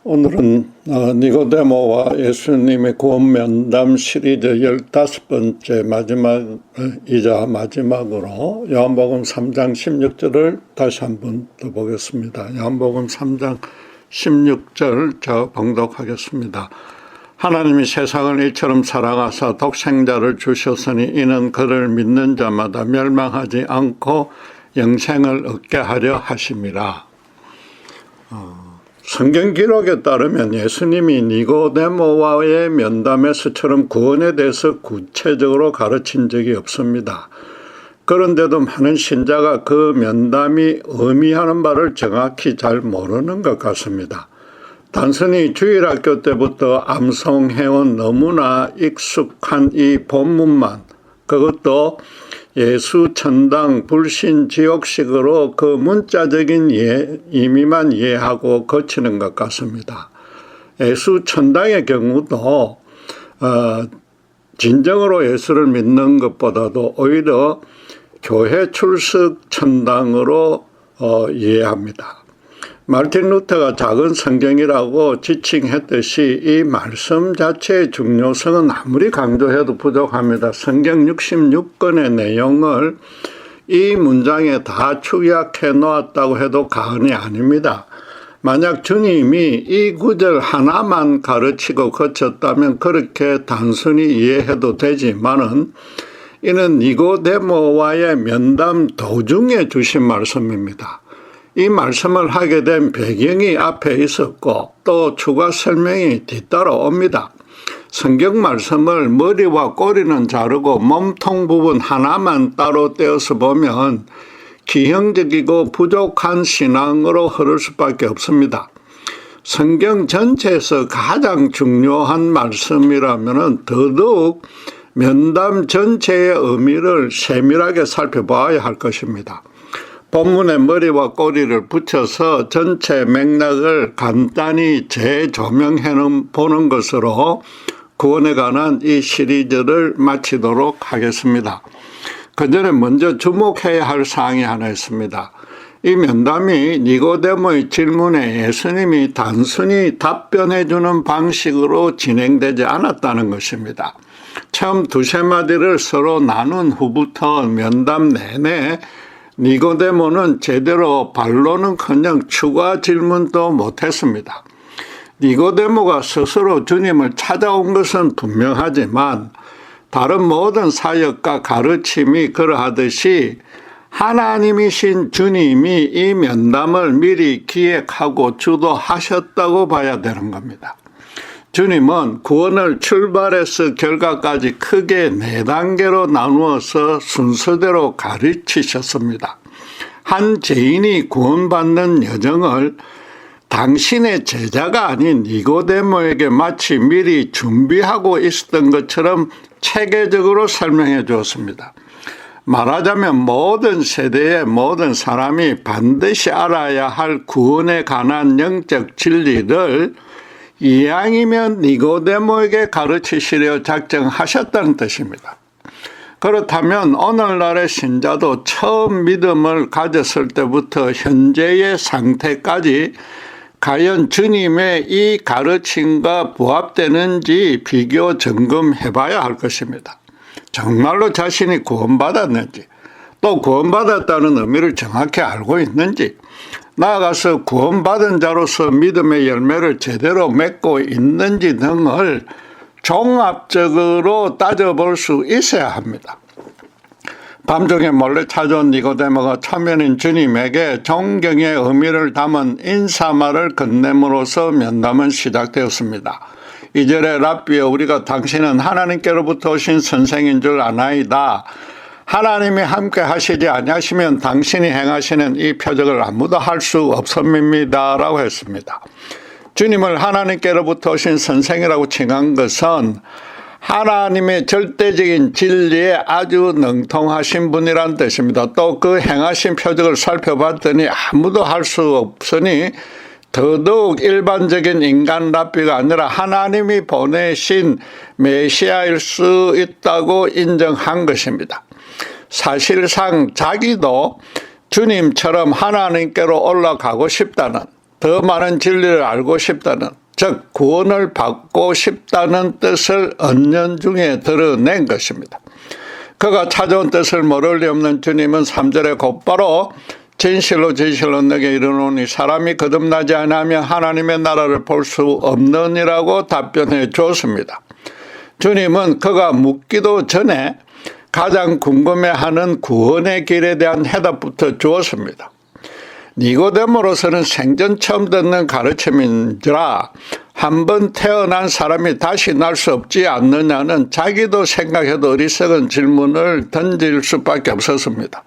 오늘은 니고데모와 예수님의 구원 면담 시리즈 15번째 마지막으로 요한복음 3장 16절을 다시 한번 더 보겠습니다. 요한복음 3장 16절 저 봉독하겠습니다. 하나님이 세상을 이처럼 사랑하사 독생자를 주셨으니 이는 그를 믿는 자마다 멸망하지 않고 영생을 얻게 하려 하심이라. 성경 기록에 따르면 예수님이 니고데모와의 면담에서처럼 구원에 대해서 구체적으로 가르친 적이 없습니다. 그런데도 많은 신자가 그 면담이 의미하는 바를 정확히 잘 모르는 것 같습니다. 단순히 주일학교 때부터 암송해온 너무나 익숙한 이 본문만, 그것도 예수 천당 불신 지옥식으로 그 문자적인 의미만 이해하고 거치는 것 같습니다. 예수 천당의 경우도 진정으로 예수를 믿는 것보다도 오히려 교회 출석 천당으로 이해합니다. 마르틴 루터가 작은 성경이라고 지칭했듯이 이 말씀 자체의 중요성은 아무리 강조해도 부족합니다. 성경 66권의 내용을 이 문장에 다 축약해 놓았다고 해도 과언이 아닙니다. 만약 주님이 이 구절 하나만 가르치고 거쳤다면 그렇게 단순히 이해해도 되지만은 이는 니고데모와의 면담 도중에 주신 말씀입니다. 이 말씀을 하게 된 배경이 앞에 있었고 또 추가 설명이 뒤따라옵니다. 성경 말씀을 머리와 꼬리는 자르고 몸통 부분 하나만 따로 떼어서 보면 기형적이고 부족한 신앙으로 흐를 수밖에 없습니다. 성경 전체에서 가장 중요한 말씀이라면 더더욱 면담 전체의 의미를 세밀하게 살펴봐야 할 것입니다. 본문의 머리와 꼬리를 붙여서 전체 맥락을 간단히 재조명해 보는 것으로 구원에 관한 이 시리즈를 마치도록 하겠습니다. 그 전에 먼저 주목해야 할 사항이 하나 있습니다. 이 면담이 니고데모의 질문에 예수님이 단순히 답변해 주는 방식으로 진행되지 않았다는 것입니다. 처음 두세 마디를 서로 나눈 후부터 면담 내내 니고데모는 제대로 반론은커녕 추가 질문도 못했습니다. 니고데모가 스스로 주님을 찾아온 것은 분명하지만 다른 모든 사역과 가르침이 그러하듯이 하나님이신 주님이 이 면담을 미리 기획하고 주도하셨다고 봐야 되는 겁니다. 주님은 구원을 출발에서 결과까지 크게 4단계로 나누어서 순서대로 가르치셨습니다. 한 죄인이 구원받는 여정을 당신의 제자가 아닌 니고데모에게 마치 미리 준비하고 있었던 것처럼 체계적으로 설명해 주었습니다. 말하자면 모든 세대의 모든 사람이 반드시 알아야 할 구원에 관한 영적 진리를 이왕이면 니고데모에게 가르치시려 작정하셨다는 뜻입니다. 그렇다면 오늘날의 신자도 처음 믿음을 가졌을 때부터 현재의 상태까지 과연 주님의 이 가르침과 부합되는지 비교 점검해 봐야 할 것입니다. 정말로 자신이 구원받았는지, 또 구원받았다는 의미를 정확히 알고 있는지, 나아가서 구원받은 자로서 믿음의 열매를 제대로 맺고 있는지 등을 종합적으로 따져볼 수 있어야 합니다. 밤중에 몰래 찾아온 니고데모가 초면인 주님에게 존경의 의미를 담은 인사말을 건넴으로써 면담은 시작되었습니다. 2절에 랍비여 우리가 당신은 하나님께로부터 오신 선생인 줄 아나이다. 하나님이 함께 하시지 아니하시면 당신이 행하시는 이 표적을 아무도 할 수 없음입니다 라고 했습니다. 주님을 하나님께로부터 오신 선생이라고 칭한 것은 하나님의 절대적인 진리에 아주 능통하신 분이란 뜻입니다. 또 그 행하신 표적을 살펴봤더니 아무도 할 수 없으니 더더욱 일반적인 인간 랍비가 아니라 하나님이 보내신 메시아일 수 있다고 인정한 것입니다. 사실상 자기도 주님처럼 하나님께로 올라가고 싶다는, 더 많은 진리를 알고 싶다는, 즉 구원을 받고 싶다는 뜻을 은연중에 드러낸 것입니다. 그가 찾아온 뜻을 모를 리 없는 주님은 3절에 곧바로 진실로 너에게 이르노니 사람이 거듭나지 않으면 하나님의 나라를 볼 수 없느니라고 답변해 주었습니다. 주님은 그가 묻기도 전에 가장 궁금해하는 구원의 길에 대한 해답부터 주었습니다. 니고데모로서는 생전 처음 듣는 가르침인지라 한번 태어난 사람이 다시 날 수 없지 않느냐는 자기도 생각해도 어리석은 질문을 던질 수밖에 없었습니다.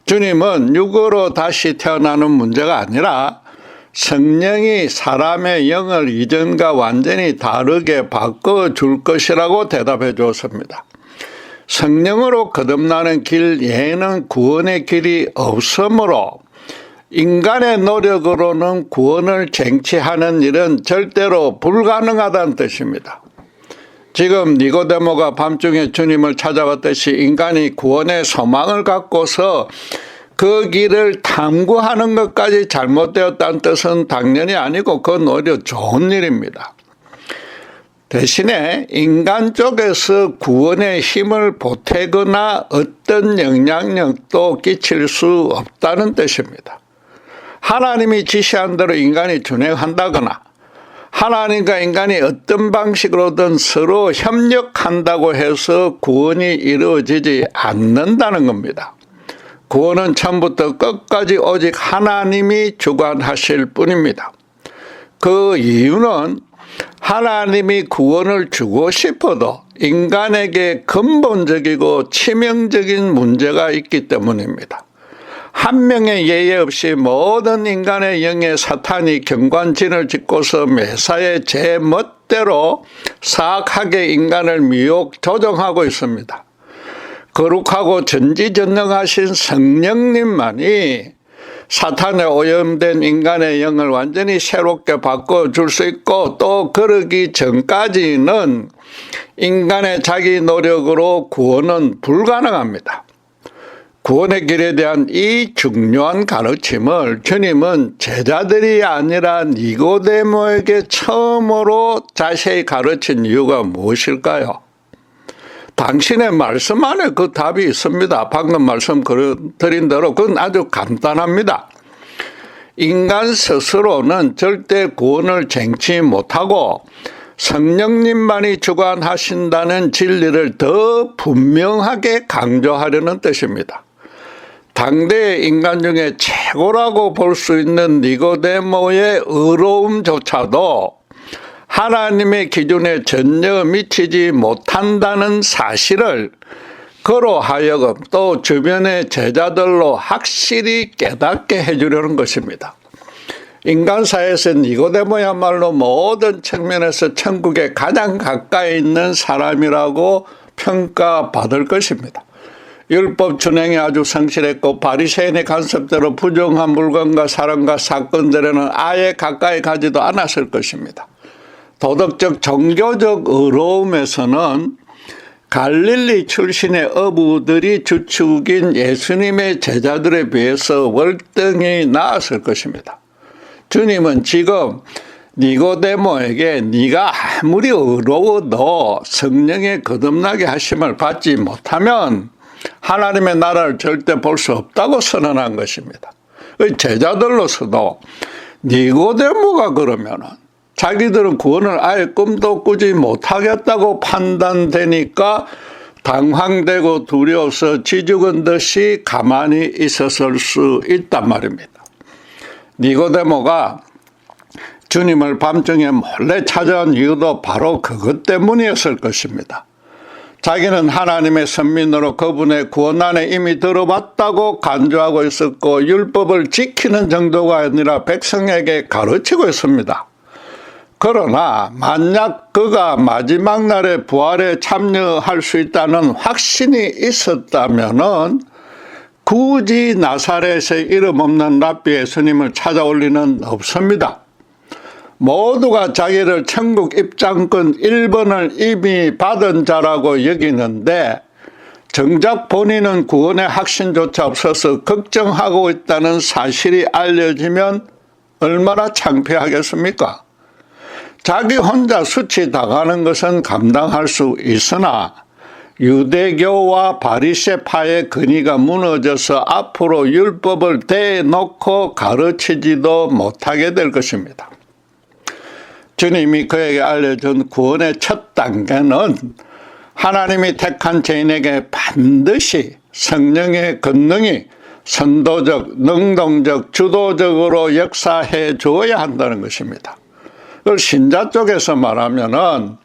주님은 육으로 다시 태어나는 문제가 아니라 성령이 사람의 영을 이전과 완전히 다르게 바꿔줄 것이라고 대답해 주었습니다. 성령으로 거듭나는 길 외에는 구원의 길이 없으므로 인간의 노력으로는 구원을 쟁취하는 일은 절대로 불가능하다는 뜻입니다. 지금 니고데모가 밤중에 주님을 찾아왔듯이 인간이 구원의 소망을 갖고서 그 길을 탐구하는 것까지 잘못되었다는 뜻은 당연히 아니고 그건 오히려 좋은 일입니다. 대신에 인간 쪽에서 구원의 힘을 보태거나 어떤 영향력도 끼칠 수 없다는 뜻입니다. 하나님이 지시한 대로 인간이 준행한다거나 하나님과 인간이 어떤 방식으로든 서로 협력한다고 해서 구원이 이루어지지 않는다는 겁니다. 구원은 처음부터 끝까지 오직 하나님이 주관하실 뿐입니다. 그 이유는 하나님이 구원을 주고 싶어도 인간에게 근본적이고 치명적인 문제가 있기 때문입니다. 한 명의 예외 없이 모든 인간의 영에 사탄이 경관진을 짓고서 매사에 제 멋대로 사악하게 인간을 미혹 조종하고 있습니다. 거룩하고 전지전능하신 성령님만이 사탄에 오염된 인간의 영을 완전히 새롭게 바꿔줄 수 있고 또 그러기 전까지는 인간의 자기 노력으로 구원은 불가능합니다. 구원의 길에 대한 이 중요한 가르침을 주님은 제자들이 아니라 니고데모에게 처음으로 자세히 가르친 이유가 무엇일까요? 당신의 말씀 안에 그 답이 있습니다. 방금 말씀드린 대로 그건 아주 간단합니다. 인간 스스로는 절대 구원을 쟁취 못하고 성령님만이 주관하신다는 진리를 더 분명하게 강조하려는 뜻입니다. 당대의 인간 중에 최고라고 볼 수 있는 니고데모의 의로움조차도 하나님의 기준에 전혀 미치지 못한다는 사실을 그로 하여금 또 주변의 제자들로 확실히 깨닫게 해주려는 것입니다. 인간사에서 니고데모야말로 모든 측면에서 천국에 가장 가까이 있는 사람이라고 평가받을 것입니다. 율법 준행에 아주 성실했고 바리새인의 간섭대로 부정한 물건과 사람과 사건들에는 아예 가까이 가지도 않았을 것입니다. 도덕적 종교적 의로움에서는 갈릴리 출신의 어부들이 주축인 예수님의 제자들에 비해서 월등히 나았을 것입니다. 주님은 지금 니고데모에게 네가 아무리 의로워도 성령의 거듭나게 하심을 받지 못하면 하나님의 나라를 절대 볼 수 없다고 선언한 것입니다. 제자들로서도 니고데모가 그러면은 자기들은 구원을 아예 꿈도 꾸지 못하겠다고 판단되니까 당황되고 두려워서 쥐죽은 듯이 가만히 있었을 수 있단 말입니다. 니고데모가 주님을 밤중에 몰래 찾아온 이유도 바로 그것 때문이었을 것입니다. 자기는 하나님의 선민으로 그분의 구원안에 이미 들어봤다고 간주하고 있었고 율법을 지키는 정도가 아니라 백성에게 가르치고 있습니다. 그러나 만약 그가 마지막 날에 부활에 참여할 수 있다는 확신이 있었다면은 굳이 나사렛의 이름 없는 랍비 예수님을 찾아올 리는 없습니다. 모두가 자기를 천국 입장권 1번을 이미 받은 자라고 여기는데 정작 본인은 구원의 확신조차 없어서 걱정하고 있다는 사실이 알려지면 얼마나 창피하겠습니까? 자기 혼자 수치 당하는 것은 감당할 수 있으나 유대교와 바리새파의 근위가 무너져서 앞으로 율법을 대놓고 가르치지도 못하게 될 것입니다. 주님이 그에게 알려준 구원의 첫 단계는 하나님이 택한 죄인에게 반드시 성령의 권능이 선도적, 능동적, 주도적으로 역사해 주어야 한다는 것입니다. 그걸 신자 쪽에서 말하면은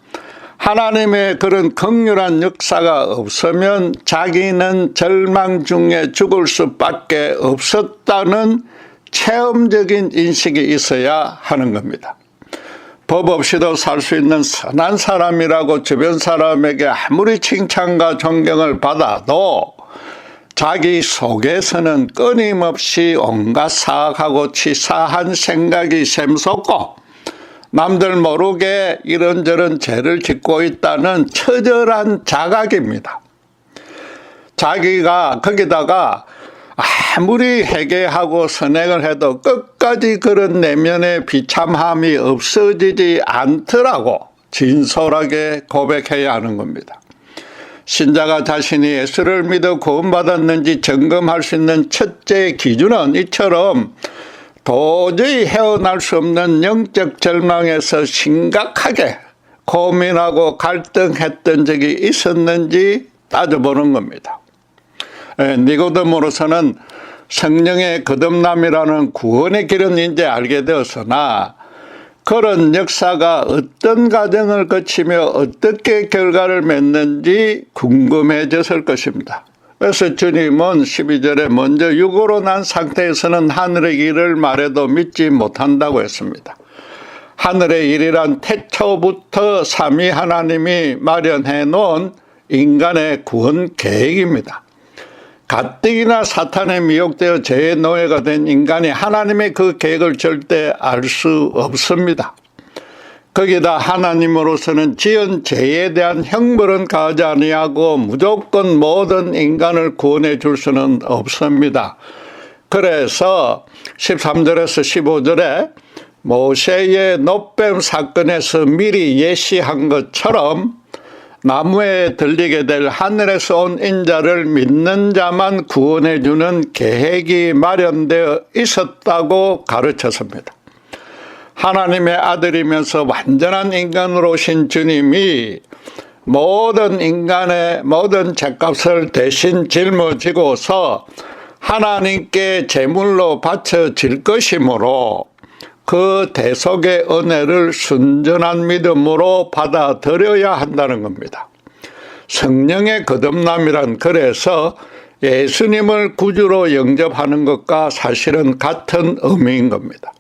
하나님의 그런 긍휼한 역사가 없으면 자기는 절망 중에 죽을 수밖에 없었다는 체험적인 인식이 있어야 하는 겁니다. 법 없이도 살 수 있는 선한 사람이라고 주변 사람에게 아무리 칭찬과 존경을 받아도 자기 속에서는 끊임없이 온갖 사악하고 치사한 생각이 샘솟고 남들 모르게 이런저런 죄를 짓고 있다는 처절한 자각입니다. 자기가 거기다가 아무리 회개하고 선행을 해도 끝까지 그런 내면의 비참함이 없어지지 않더라고 진솔하게 고백해야 하는 겁니다. 신자가 자신이 예수를 믿어 구원받았는지 점검할 수 있는 첫째 기준은 이처럼 도저히 헤어날 수 없는 영적 절망에서 심각하게 고민하고 갈등했던 적이 있었는지 따져보는 겁니다. 니고데모로서는 성령의 거듭남이라는 구원의 길은 이제 알게 되었으나 그런 역사가 어떤 과정을 거치며 어떻게 결과를 맺는지 궁금해졌을 것입니다. 그래서 주님은 12절에 먼저 육으로 난 상태에서는 하늘의 일을 말해도 믿지 못한다고 했습니다. 하늘의 일이란 태초부터 삼위 하나님이 마련해 놓은 인간의 구원 계획입니다. 가뜩이나 사탄에 미혹되어 죄의 노예가 된 인간이 하나님의 그 계획을 절대 알 수 없습니다. 거기다 하나님으로서는 지은 죄에 대한 형벌은 가하지 아니하고 무조건 모든 인간을 구원해 줄 수는 없습니다. 그래서 13절에서 15절에 모세의 놋뱀 사건에서 미리 예시한 것처럼 나무에 들리게 될 하늘에서 온 인자를 믿는 자만 구원해 주는 계획이 마련되어 있었다고 가르쳤습니다. 하나님의 아들이면서 완전한 인간으로 오신 주님이 모든 인간의 모든 죄값을 대신 짊어지고서 하나님께 제물로 바쳐질 것이므로 그 대속의 은혜를 순전한 믿음으로 받아들여야 한다는 겁니다. 성령의 거듭남이란 그래서 예수님을 구주로 영접하는 것과 사실은 같은 의미인 겁니다.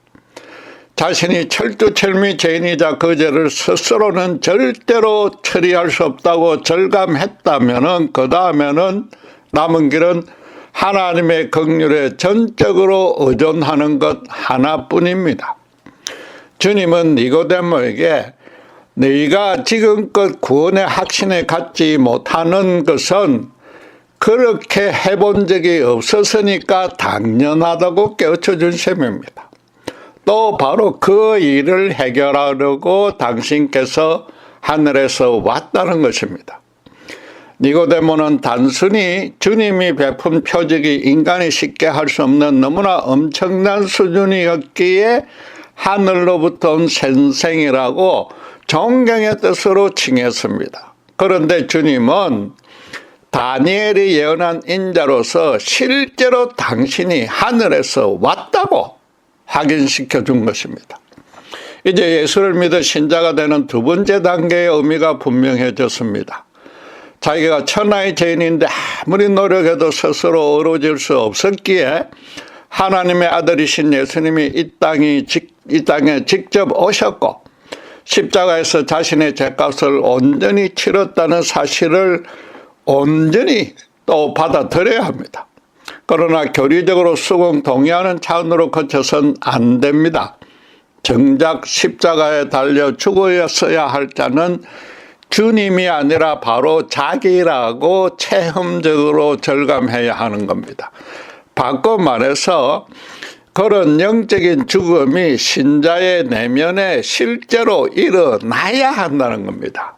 자신이 철두철미 죄인이자 그 죄를 스스로는 절대로 처리할 수 없다고 절감했다면 그 다음에는 남은 길은 하나님의 긍휼에 전적으로 의존하는 것 하나뿐입니다. 주님은 니고데모에게 너희가 지금껏 구원의 확신에 갖지 못하는 것은 그렇게 해본 적이 없었으니까 당연하다고 깨우쳐준 셈입니다. 또 바로 그 일을 해결하려고 당신께서 하늘에서 왔다는 것입니다. 니고데모는 단순히 주님이 베푼 표적이 인간이 쉽게 할 수 없는 너무나 엄청난 수준이었기에 하늘로부터 온 선생이라고 존경의 뜻으로 칭했습니다. 그런데 주님은 다니엘이 예언한 인자로서 실제로 당신이 하늘에서 왔다고 확인시켜 준 것입니다. 이제 예수를 믿어 신자가 되는 두 번째 단계의 의미가 분명해졌습니다. 자기가 천하의 죄인인데 아무리 노력해도 스스로 어루질 수 없었기에 하나님의 아들이신 예수님이 이 땅에 직접 오셨고 십자가에서 자신의 죄값을 온전히 치렀다는 사실을 온전히 또 받아들여야 합니다. 그러나 교리적으로 수긍 동의하는 차원으로 거쳐서는 안 됩니다. 정작 십자가에 달려 죽어야 할 자는 주님이 아니라 바로 자기라고 체험적으로 절감해야 하는 겁니다. 바꿔 말해서 그런 영적인 죽음이 신자의 내면에 실제로 일어나야 한다는 겁니다.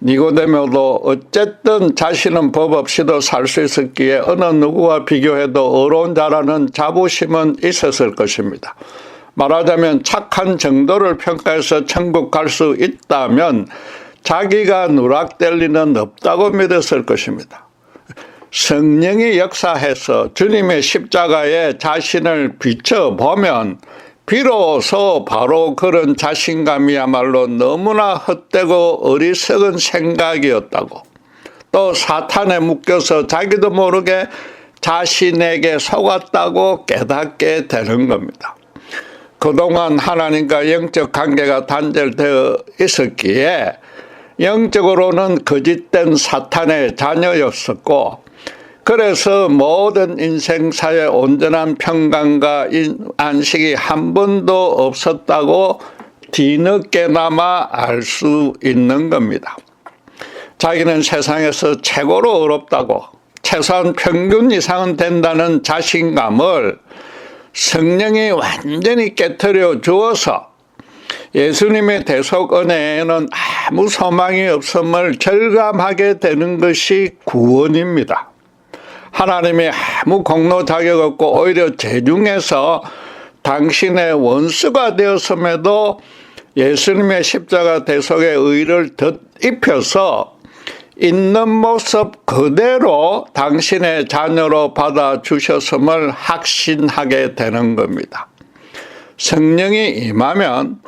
니고데모도 어쨌든 자신은 법 없이도 살 수 있었기에 어느 누구와 비교해도 어려운 자라는 자부심은 있었을 것입니다. 말하자면 착한 정도를 평가해서 천국 갈 수 있다면 자기가 누락될 리는 없다고 믿었을 것입니다. 성령이 역사해서 주님의 십자가에 자신을 비춰보면 비로소 바로 그런 자신감이야말로 너무나 헛되고 어리석은 생각이었다고, 또 사탄에 묶여서 자기도 모르게 자신에게 속았다고 깨닫게 되는 겁니다. 그동안 하나님과 영적 관계가 단절되어 있었기에 영적으로는 거짓된 사탄의 자녀였었고, 그래서 모든 인생사의 온전한 평강과 안식이 한 번도 없었다고 뒤늦게나마 알 수 있는 겁니다. 자기는 세상에서 최고로 어렵다고, 최소한 평균 이상은 된다는 자신감을 성령이 완전히 깨트려 주어서 예수님의 대속 은혜에는 아무 소망이 없음을 절감하게 되는 것이 구원입니다. 하나님이 아무 공로 자격 없고 오히려 재중해서 당신의 원수가 되었음에도 예수님의 십자가 대속의 의를 덧입혀서 있는 모습 그대로 당신의 자녀로 받아주셨음을 확신하게 되는 겁니다. 성령이 임하면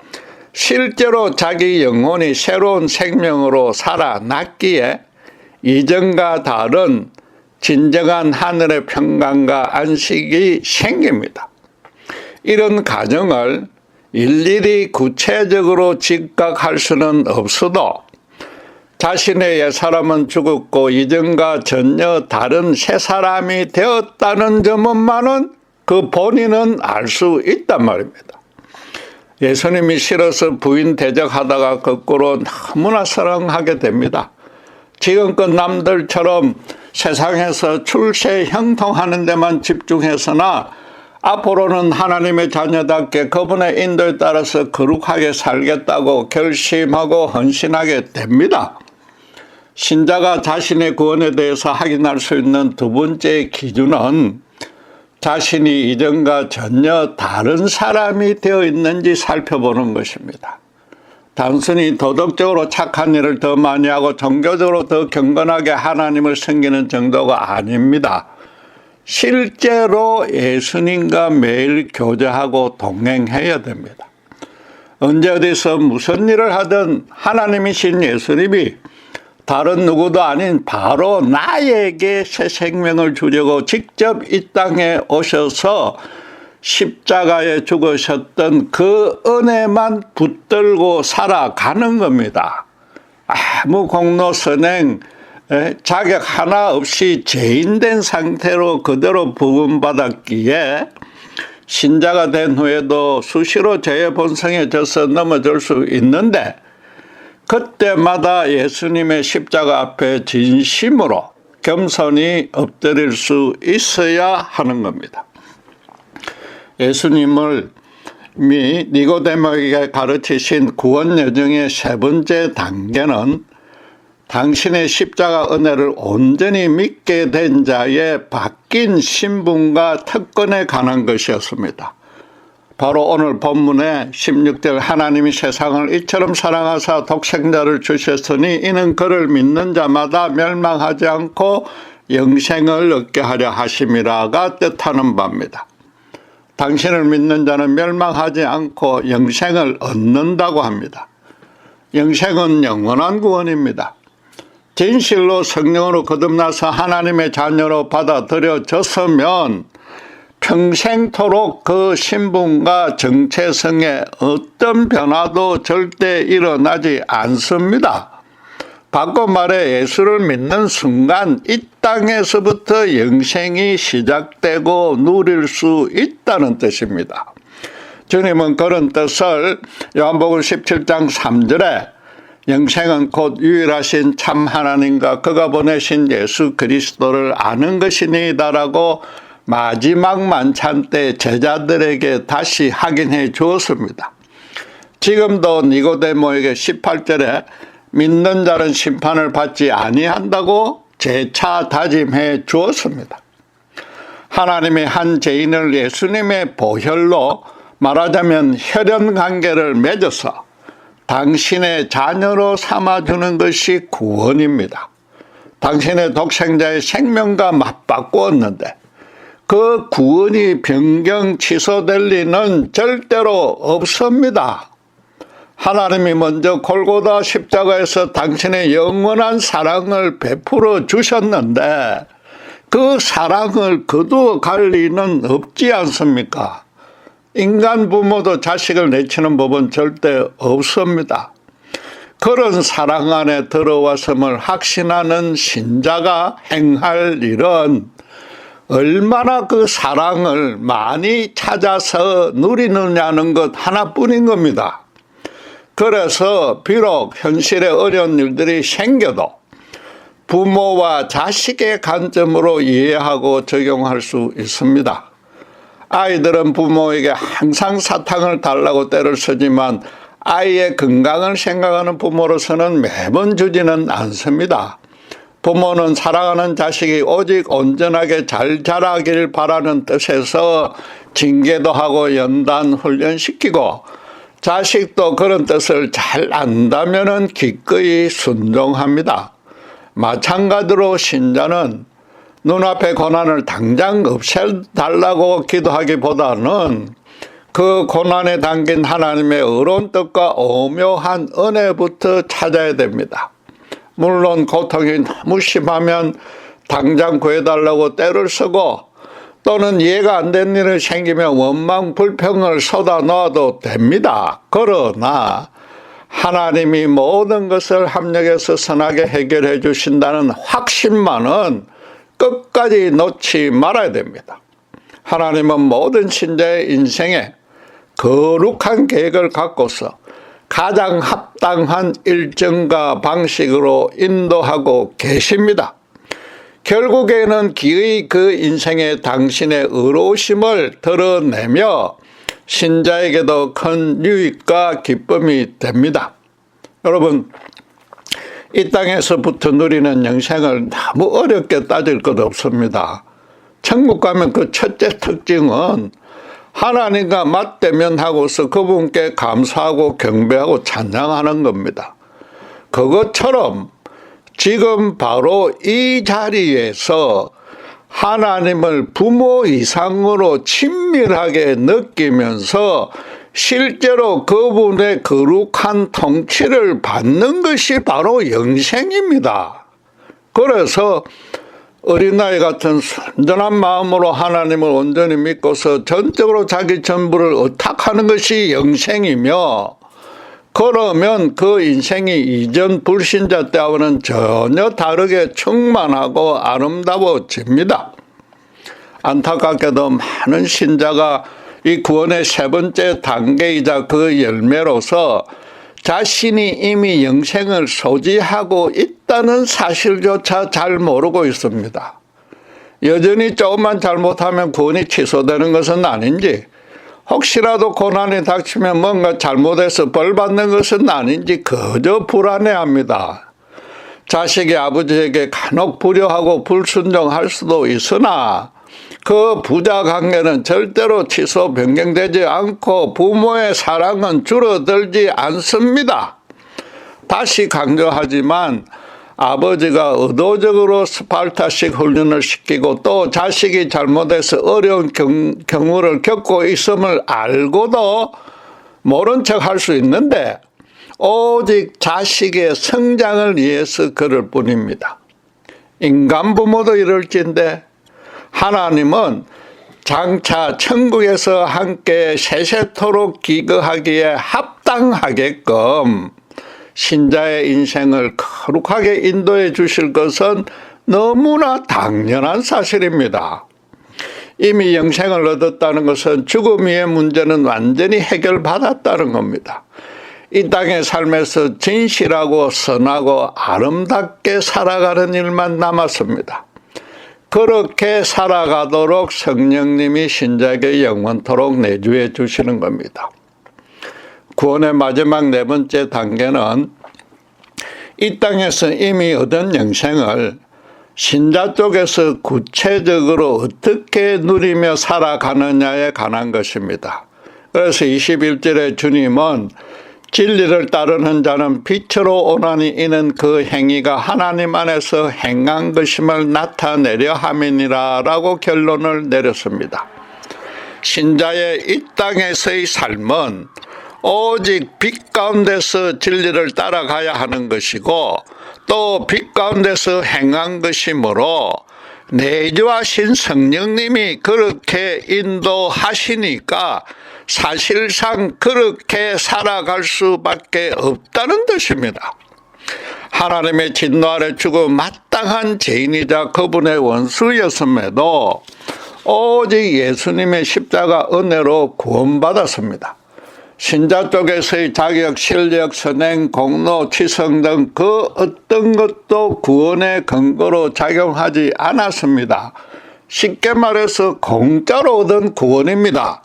실제로 자기 영혼이 새로운 생명으로 살아났기에 이전과 다른 진정한 하늘의 평강과 안식이 생깁니다. 이런 과정을 일일이 구체적으로 직각할 수는 없어도 자신의 옛사람은 죽었고 이전과 전혀 다른 새 사람이 되었다는 점만은 그 본인은 알 수 있단 말입니다. 예수님이 싫어서 부인 대적하다가 거꾸로 너무나 사랑하게 됩니다. 지금껏 남들처럼 세상에서 출세 형통하는 데만 집중해서나 앞으로는 하나님의 자녀답게 그분의 인도에 따라서 거룩하게 살겠다고 결심하고 헌신하게 됩니다. 신자가 자신의 구원에 대해서 확인할 수 있는 두 번째 기준은 자신이 이전과 전혀 다른 사람이 되어 있는지 살펴보는 것입니다. 단순히 도덕적으로 착한 일을 더 많이 하고 종교적으로 더 경건하게 하나님을 섬기는 정도가 아닙니다. 실제로 예수님과 매일 교제하고 동행해야 됩니다. 언제 어디서 무슨 일을 하든 하나님이신 예수님이 다른 누구도 아닌 바로 나에게 새 생명을 주려고 직접 이 땅에 오셔서 십자가에 죽으셨던 그 은혜만 붙들고 살아가는 겁니다. 아무 공로 선행 자격 하나 없이 죄인된 상태로 그대로 부음받았기에 신자가 된 후에도 수시로 죄의 본성에 져서 넘어질 수 있는데 그때마다 예수님의 십자가 앞에 진심으로 겸손히 엎드릴 수 있어야 하는 겁니다. 예수님을 니고데모에게 가르치신 구원 여정의 세 번째 단계는 당신의 십자가 은혜를 온전히 믿게 된 자의 바뀐 신분과 특권에 관한 것이었습니다. 바로 오늘 본문의 16절 하나님이 세상을 이처럼 사랑하사 독생자를 주셨으니 이는 그를 믿는 자마다 멸망하지 않고 영생을 얻게 하려 하심이라가 뜻하는 바입니다. 당신을 믿는 자는 멸망하지 않고 영생을 얻는다고 합니다. 영생은 영원한 구원입니다. 진실로 성령으로 거듭나서 하나님의 자녀로 받아들여졌으면 평생토록 그 신분과 정체성에 어떤 변화도 절대 일어나지 않습니다. 바꿔 말해 예수를 믿는 순간 이 땅에서부터 영생이 시작되고 누릴 수 있다는 뜻입니다. 주님은 그런 뜻을 요한복음 17장 3절에 영생은 곧 유일하신 참 하나님과 그가 보내신 예수 그리스도를 아는 것이니다라고 마지막 만찬 때 제자들에게 다시 확인해 주었습니다. 지금도 니고데모에게 18절에 믿는 자는 심판을 받지 아니한다고 재차 다짐해 주었습니다. 하나님이 한 죄인을 예수님의 보혈로 말하자면 혈연관계를 맺어서 당신의 자녀로 삼아주는 것이 구원입니다. 당신의 독생자의 생명과 맞바꾸었는데 그 구원이 변경 취소될 리는 절대로 없습니다. 하나님이 먼저 골고다 십자가에서 당신의 영원한 사랑을 베풀어 주셨는데 그 사랑을 거두어 갈 리는 없지 않습니까? 인간 부모도 자식을 내치는 법은 절대 없습니다. 그런 사랑 안에 들어왔음을 확신하는 신자가 행할 일은 얼마나 그 사랑을 많이 찾아서 누리느냐는 것 하나뿐인 겁니다. 그래서 비록 현실에 어려운 일들이 생겨도 부모와 자식의 관점으로 이해하고 적용할 수 있습니다. 아이들은 부모에게 항상 사탕을 달라고 떼를 쓰지만 아이의 건강을 생각하는 부모로서는 매번 주지는 않습니다. 부모는 사랑하는 자식이 오직 온전하게 잘 자라길 바라는 뜻에서 징계도 하고 연단 훈련시키고 자식도 그런 뜻을 잘 안다면 기꺼이 순종합니다. 마찬가지로 신자는 눈앞의 고난을 당장 없애달라고 기도하기보다는 그 고난에 담긴 하나님의 의로운 뜻과 오묘한 은혜부터 찾아야 됩니다. 물론 고통이 너무 심하면 당장 구해달라고 떼를 쓰고 또는 이해가 안 되는 일이 생기면 원망 불평을 쏟아놓아도 됩니다. 그러나 하나님이 모든 것을 합력해서 선하게 해결해 주신다는 확신만은 끝까지 놓지 말아야 됩니다. 하나님은 모든 신자의 인생에 거룩한 계획을 갖고서 가장 합당한 일정과 방식으로 인도하고 계십니다. 결국에는 기의 그 인생에 당신의 의로우심을 드러내며 신자에게도 큰 유익과 기쁨이 됩니다. 여러분, 이 땅에서부터 누리는 영생을 너무 어렵게 따질 것 없습니다. 천국 가면 그 첫째 특징은 하나님과 맞대면하고서 그분께 감사하고 경배하고 찬양하는 겁니다. 그것처럼 지금 바로 이 자리에서 하나님을 부모 이상으로 친밀하게 느끼면서 실제로 그분의 거룩한 통치를 받는 것이 바로 영생입니다. 그래서 어린아이 같은 순전한 마음으로 하나님을 온전히 믿고서 전적으로 자기 전부를 의탁하는 것이 영생이며, 그러면 그 인생이 이전 불신자 때와는 전혀 다르게 충만하고 아름다워집니다. 안타깝게도 많은 신자가 이 구원의 세 번째 단계이자 그 열매로서 자신이 이미 영생을 소지하고 있다는 사실조차 잘 모르고 있습니다. 여전히 조금만 잘못하면 구원이 취소되는 것은 아닌지, 혹시라도 고난이 닥치면 뭔가 잘못해서 벌 받는 것은 아닌지 그저 불안해합니다. 자식이 아버지에게 간혹 불효하고 불순종할 수도 있으나 그 부자 관계는 절대로 취소 변경되지 않고 부모의 사랑은 줄어들지 않습니다. 다시 강조하지만 아버지가 의도적으로 스파르타식 훈련을 시키고 또 자식이 잘못해서 어려운 경우를 겪고 있음을 알고도 모른 척 할 수 있는데 오직 자식의 성장을 위해서 그럴 뿐입니다. 인간 부모도 이럴진데 하나님은 장차 천국에서 함께 세세토록 기거하기에 합당하게끔 신자의 인생을 거룩하게 인도해 주실 것은 너무나 당연한 사실입니다. 이미 영생을 얻었다는 것은 죽음 위의 문제는 완전히 해결받았다는 겁니다. 이 땅의 삶에서 진실하고 선하고 아름답게 살아가는 일만 남았습니다. 그렇게 살아가도록 성령님이 신자에게 영원토록 내주해 주시는 겁니다. 구원의 마지막 네 번째 단계는 이 땅에서 이미 얻은 영생을 신자 쪽에서 구체적으로 어떻게 누리며 살아가느냐에 관한 것입니다. 그래서 21절에 주님은 진리를 따르는 자는 빛으로 오나니 이는 그 행위가 하나님 안에서 행한 것임을 나타내려 함이니라 라고 결론을 내렸습니다. 신자의 이 땅에서의 삶은 오직 빛 가운데서 진리를 따라가야 하는 것이고 또 빛 가운데서 행한 것이므로 내주하신 성령님이 그렇게 인도하시니까 사실상 그렇게 살아갈 수밖에 없다는 뜻입니다. 하나님의 진노 아래 죽어 마땅한 죄인이자 그분의 원수였음에도 오직 예수님의 십자가 은혜로 구원받았습니다. 신자 쪽에서의 자격, 실력, 선행, 공로, 치성 등 그 어떤 것도 구원의 근거로 작용하지 않았습니다. 쉽게 말해서 공짜로 얻은 구원입니다.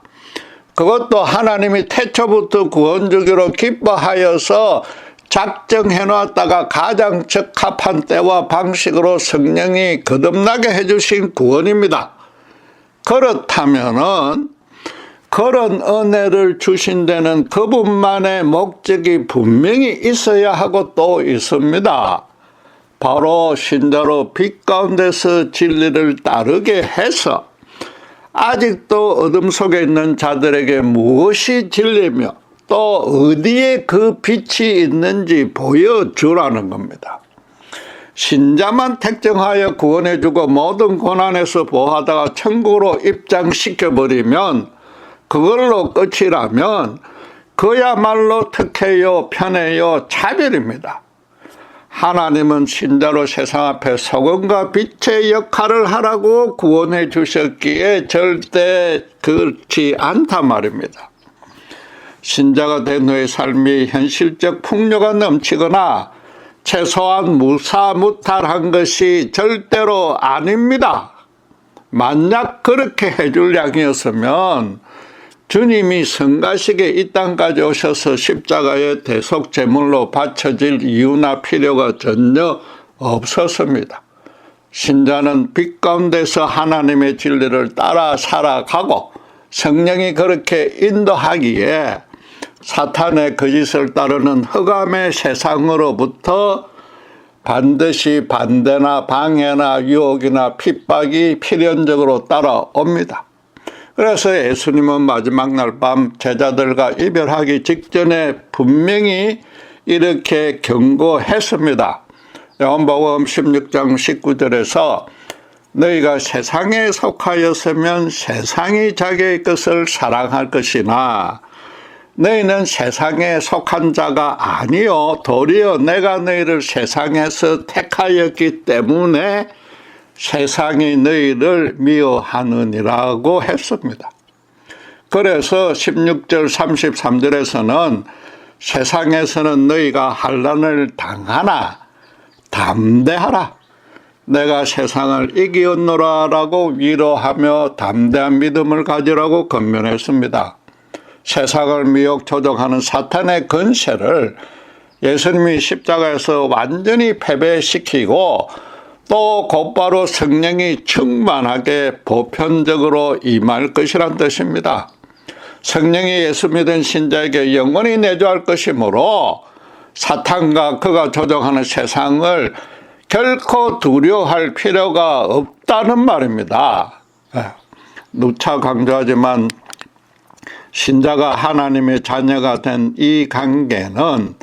그것도 하나님이 태초부터 구원 주기로 기뻐하여서 작정해 놨다가 가장 적합한 때와 방식으로 성령이 거듭나게 해주신 구원입니다. 그렇다면은 그런 은혜를 주신 데는 그분만의 목적이 분명히 있어야 하고 또 있습니다. 바로 신자로 빛 가운데서 진리를 따르게 해서 아직도 어둠 속에 있는 자들에게 무엇이 진리며 또 어디에 그 빛이 있는지 보여주라는 겁니다. 신자만 택정하여 구원해주고 모든 고난에서 보호하다가 천국으로 입장시켜버리면 그걸로 끝이라면 그야말로 특혜요, 편혜요, 차별입니다. 하나님은 신자로 세상 앞에 소금과 빛의 역할을 하라고 구원해 주셨기에 절대 그렇지 않단 말입니다. 신자가 된 후의 삶이 현실적 풍요가 넘치거나 최소한 무사무탈한 것이 절대로 아닙니다. 만약 그렇게 해줄 양이었으면 주님이 성가시게 이 땅까지 오셔서 십자가의 대속제물로 바쳐질 이유나 필요가 전혀 없었습니다. 신자는 빛 가운데서 하나님의 진리를 따라 살아가고 성령이 그렇게 인도하기에 사탄의 거짓을 따르는 흑암의 세상으로부터 반드시 반대나 방해나 유혹이나 핍박이 필연적으로 따라옵니다. 그래서 예수님은 마지막 날 밤 제자들과 이별하기 직전에 분명히 이렇게 경고했습니다. 요한복음 16장 19절에서 너희가 세상에 속하였으면 세상이 자기의 것을 사랑할 것이나 너희는 세상에 속한 자가 아니요 도리어 내가 너희를 세상에서 택하였기 때문에 세상이 너희를 미워하느니라고 했습니다. 그래서 16절 33절에서는 세상에서는 너희가 환난을 당하나 담대하라. 내가 세상을 이기었노라 라고 위로하며 담대한 믿음을 가지라고 권면했습니다. 세상을 미혹 조종하는 사탄의 권세를 예수님이 십자가에서 완전히 패배시키고 또 곧바로 성령이 충만하게 보편적으로 임할 것이란 뜻입니다. 성령이 예수 믿은 신자에게 영원히 내주할 것이므로 사탄과 그가 조종하는 세상을 결코 두려워할 필요가 없다는 말입니다. 누차 강조하지만 신자가 하나님의 자녀가 된 이 관계는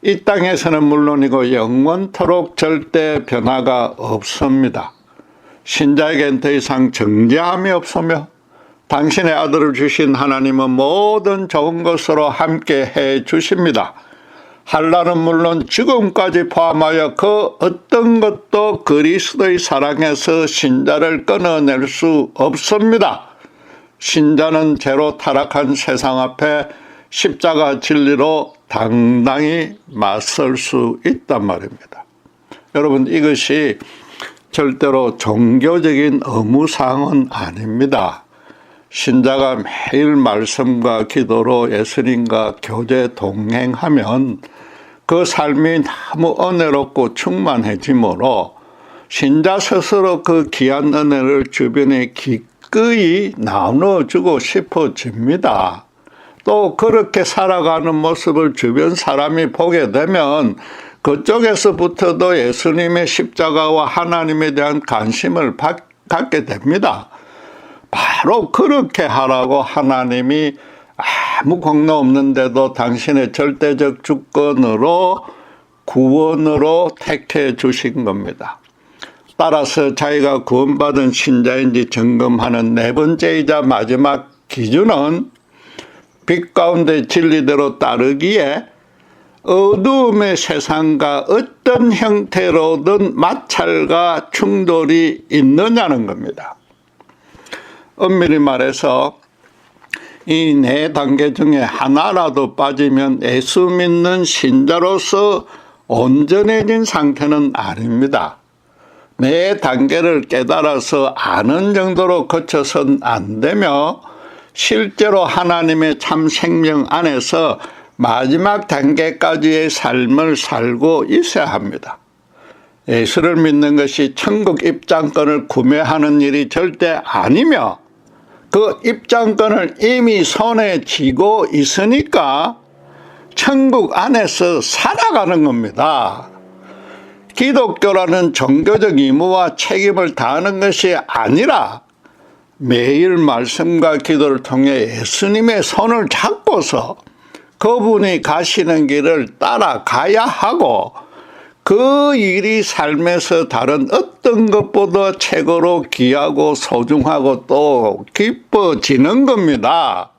이 땅에서는 물론이고 영원토록 절대 변화가 없습니다. 신자에겐 더 이상 정죄함이 없으며 당신의 아들을 주신 하나님은 모든 좋은 것으로 함께 해 주십니다. 환난은 물론 죽음까지 포함하여 그 어떤 것도 그리스도의 사랑에서 신자를 끊어낼 수 없습니다. 신자는 죄로 타락한 세상 앞에 십자가 진리로 당당히 맞설 수 있단 말입니다. 여러분, 이것이 절대로 종교적인 의무사항은 아닙니다. 신자가 매일 말씀과 기도로 예수님과 교제 동행하면 그 삶이 너무 은혜롭고 충만해지므로 신자 스스로 그 귀한 은혜를 주변에 기꺼이 나눠주고 싶어집니다. 또 그렇게 살아가는 모습을 주변 사람이 보게 되면 그쪽에서부터도 예수님의 십자가와 하나님에 대한 관심을 갖게 됩니다. 바로 그렇게 하라고 하나님이 아무 공로 없는데도 당신의 절대적 주권으로 구원으로 택해 주신 겁니다. 따라서 자기가 구원받은 신자인지 점검하는 네 번째이자 마지막 기준은 빛 가운데 진리대로 따르기에 어두움의 세상과 어떤 형태로든 마찰과 충돌이 있느냐는 겁니다. 엄밀히 말해서 이 네 단계 중에 하나라도 빠지면 예수 믿는 신자로서 온전해진 상태는 아닙니다. 네 단계를 깨달아서 아는 정도로 거쳐선 안 되며 실제로 하나님의 참 생명 안에서 마지막 단계까지의 삶을 살고 있어야 합니다. 예수를 믿는 것이 천국 입장권을 구매하는 일이 절대 아니며 그 입장권을 이미 손에 쥐고 있으니까 천국 안에서 살아가는 겁니다. 기독교라는 종교적 의무와 책임을 다하는 것이 아니라 매일 말씀과 기도를 통해 예수님의 손을 잡고서 그분이 가시는 길을 따라가야 하고 그 일이 삶에서 다른 어떤 것보다 최고로 귀하고 소중하고 또 기뻐지는 겁니다.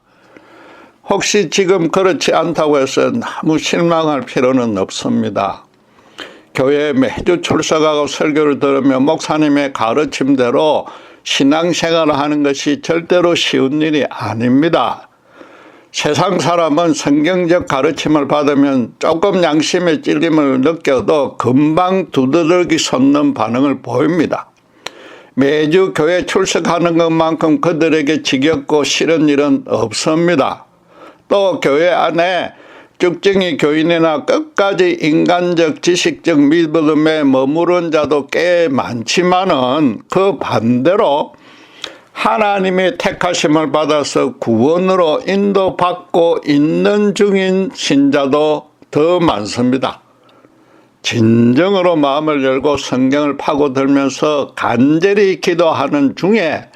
혹시 지금 그렇지 않다고 해서 너무 실망할 필요는 없습니다. 교회에 매주 출석하고 설교를 들으며 목사님의 가르침대로 신앙생활을 하는 것이 절대로 쉬운 일이 아닙니다. 세상 사람은 성경적 가르침을 받으면 조금 양심의 찔림을 느껴도 금방 두드러기 솟는 반응을 보입니다. 매주 교회 출석하는 것만큼 그들에게 지겹고 싫은 일은 없습니다. 또 교회 안에 쭉정이 교인이나 끝까지 인간적 지식적 믿음에 머무른 자도 꽤 많지만은 그 반대로 하나님의 택하심을 받아서 구원으로 인도받고 있는 중인 신자도 더 많습니다. 진정으로 마음을 열고 성경을 파고들면서 간절히 기도하는 중에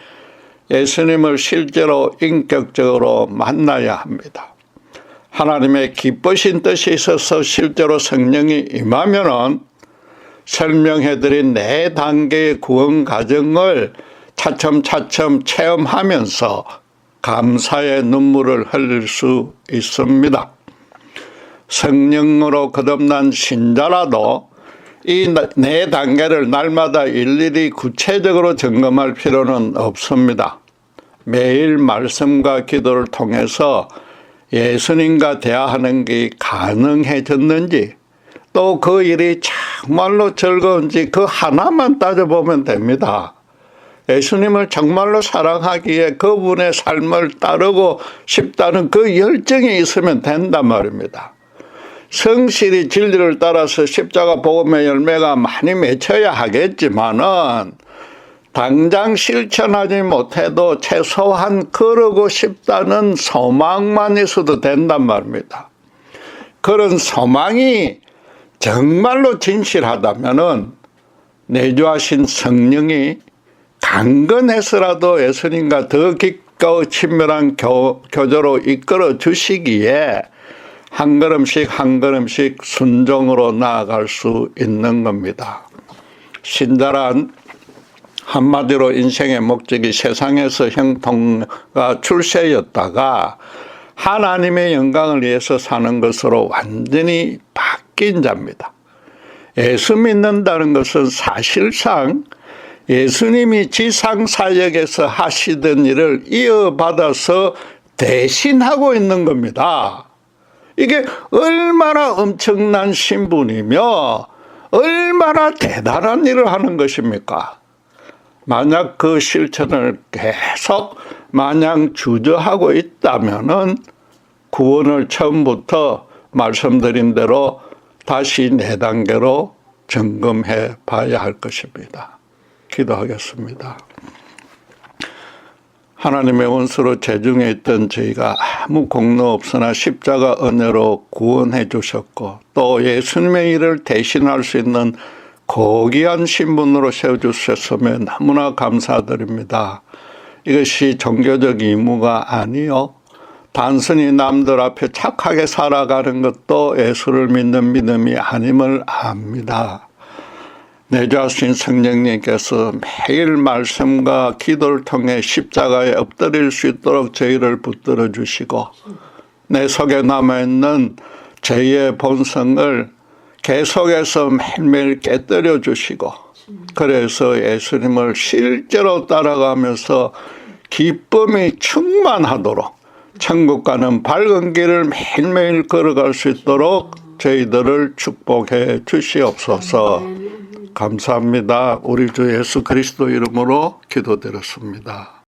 예수님을 실제로 인격적으로 만나야 합니다. 하나님의 기쁘신 뜻이 있어서 실제로 성령이 임하면은 설명해드린 네 단계의 구원 과정을 차츰차츰 체험하면서 감사의 눈물을 흘릴 수 있습니다. 성령으로 거듭난 신자라도 이 네 단계를 날마다 일일이 구체적으로 점검할 필요는 없습니다. 매일 말씀과 기도를 통해서 예수님과 대화하는 게 가능해졌는지 또 그 일이 정말로 즐거운지 그 하나만 따져보면 됩니다. 예수님을 정말로 사랑하기에 그분의 삶을 따르고 싶다는 그 열정이 있으면 된단 말입니다. 성실히 진리를 따라서 십자가 복음의 열매가 많이 맺혀야 하겠지만은 당장 실천하지 못해도 최소한 그러고 싶다는 소망만 있어도 된단 말입니다. 그런 소망이 정말로 진실하다면은 내주하신 성령이 강건해서라도 예수님과 더 깊고 친밀한 교제로 이끌어 주시기에 한 걸음씩 한 걸음씩 순종으로 나아갈 수 있는 겁니다. 신자란 한마디로 인생의 목적이 세상에서 형통과 출세였다가 하나님의 영광을 위해서 사는 것으로 완전히 바뀐 자입니다. 예수 믿는다는 것은 사실상 예수님이 지상사역에서 하시던 일을 이어받아서 대신하고 있는 겁니다. 이게 얼마나 엄청난 신분이며 얼마나 대단한 일을 하는 것입니까? 만약 그 실천을 계속 마냥 주저하고 있다면은 구원을 처음부터 말씀드린 대로 다시 4단계로 점검해 봐야 할 것입니다. 기도하겠습니다. 하나님의 원수로 재중에 있던 저희가 아무 공로 없으나 십자가 은혜로 구원해 주셨고 또 예수님의 일을 대신할 수 있는 고귀한 신분으로 세워주셨으며 너무나 감사드립니다. 이것이 종교적 의무가 아니요 단순히 남들 앞에 착하게 살아가는 것도 예수를 믿는 믿음이 아님을 압니다. 내 자신 성령님께서 매일 말씀과 기도를 통해 십자가에 엎드릴 수 있도록 저희를 붙들어 주시고 내 속에 남아있는 죄의 본성을 계속해서 매일매일 깨뜨려 주시고 그래서 예수님을 실제로 따라가면서 기쁨이 충만하도록 천국 가는 밝은 길을 매일매일 걸어갈 수 있도록 저희들을 축복해 주시옵소서. 감사합니다. 우리 주 예수 그리스도 이름으로 기도드렸습니다.